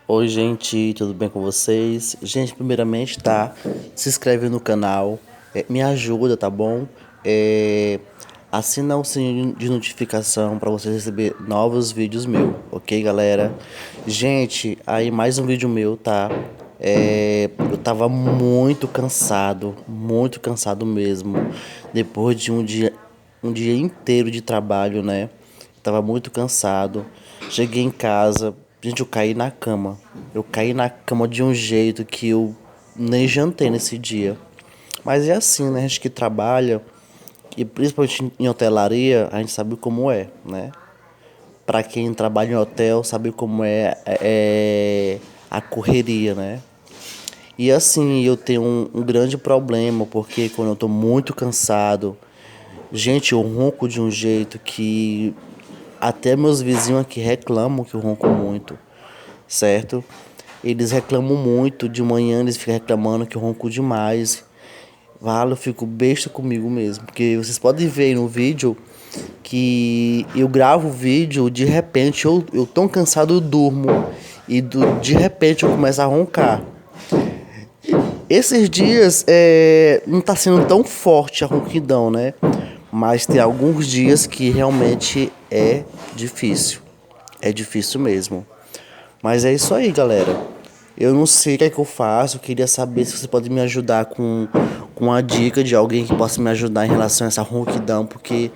Oi, gente, tudo bem com vocês? Gente, primeiramente, tá? Se inscreve no canal, me ajuda, tá bom? É, assina o sininho de notificação para você receber novos vídeos meus, ok, galera? Gente, aí mais um vídeo meu, tá? Eu tava muito cansado mesmo, depois de um dia inteiro de trabalho, né? Tava muito cansado. Cheguei em casa, gente, eu caí na cama. Eu caí na cama de um jeito que eu nem jantei nesse dia. Mas é assim, né? A gente que trabalha, e principalmente em hotelaria, a gente sabe como é, né? Pra quem trabalha em hotel, sabe como é a correria, né? E assim, eu tenho um grande problema, porque quando eu tô muito cansado, gente, eu ronco de um jeito que até meus vizinhos aqui reclamam que eu ronco muito, certo? Eles reclamam muito, de manhã eles ficam reclamando que eu ronco demais. Vale, eu fico besta comigo mesmo, porque vocês podem ver aí no vídeo que eu gravo o vídeo, de repente eu tão cansado eu durmo e de repente eu começo a roncar. Esses dias não tá sendo tão forte a ronquidão, né? Mas tem alguns dias que realmente é difícil. É difícil mesmo. Mas é isso aí, galera. Eu não sei o que é que eu faço. Eu queria saber se você pode me ajudar com uma dica de alguém que possa me ajudar em relação a essa ronquidão. Porque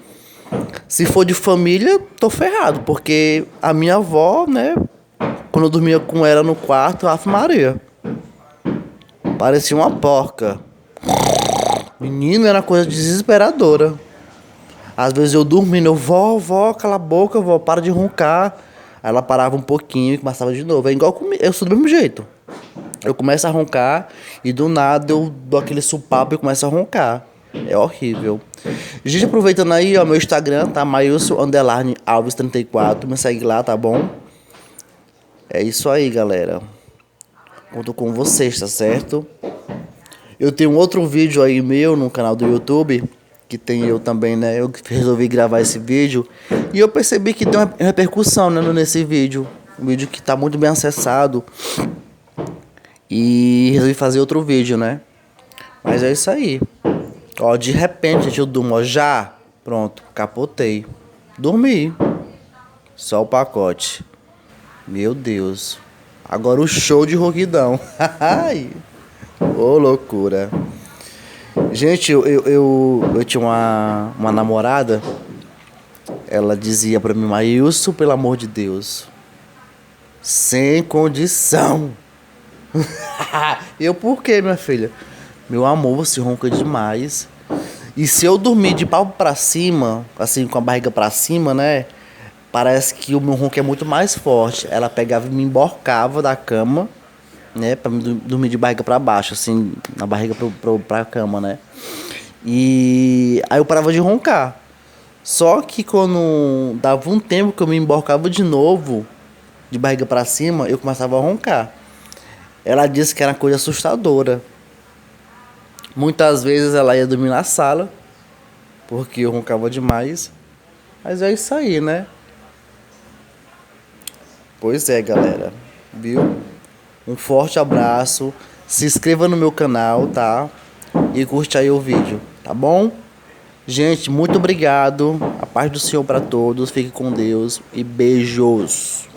se for de família, tô ferrado. Porque a minha avó, né? Quando eu dormia com ela no quarto, Ave Maria. Parecia uma porca. Menino, era coisa desesperadora. Às vezes eu dormindo, vó, cala a boca, vó, para de roncar. Aí ela parava um pouquinho e começava de novo. É igual comigo, eu sou do mesmo jeito. Eu começo a roncar e do nada eu dou aquele supapo e começo a roncar. É horrível. Gente, aproveitando aí, ó, meu Instagram, tá? Mailson_Alves34. Me segue lá, tá bom? É isso aí, galera. Conto com vocês, tá certo? Eu tenho um outro vídeo aí meu no canal do YouTube, que tem eu também, né? Eu resolvi gravar esse vídeo e eu percebi que deu uma repercussão, né, nesse vídeo. Um vídeo que tá muito bem acessado. E resolvi fazer outro vídeo, né? Mas é isso aí. Ó, de repente, gente, eu durmo, ó, já. Pronto, capotei. Dormi. Só o pacote. Meu Deus. Agora o show de rouquidão. Ai, ô loucura. Gente, eu tinha uma namorada. Ela dizia pra mim, Maílson, pelo amor de Deus, sem condição. Eu, por quê, minha filha? Meu amor, você ronca demais. E se eu dormir de pau pra cima, assim, com a barriga pra cima, né? Parece que o meu ronco é muito mais forte. Ela pegava e me emborcava da cama, né? Pra me dormir de barriga pra baixo, assim, na barriga pra cama, né? E aí eu parava de roncar. Só que quando dava um tempo que eu me emborcava de novo, de barriga pra cima, eu começava a roncar. Ela disse que era uma coisa assustadora. Muitas vezes ela ia dormir na sala, porque eu roncava demais. Mas é isso aí, né? Pois é, galera. Viu? Um forte abraço. Se inscreva no meu canal, tá? E curte aí o vídeo, tá bom? Gente, muito obrigado. A paz do Senhor para todos. Fique com Deus e beijos.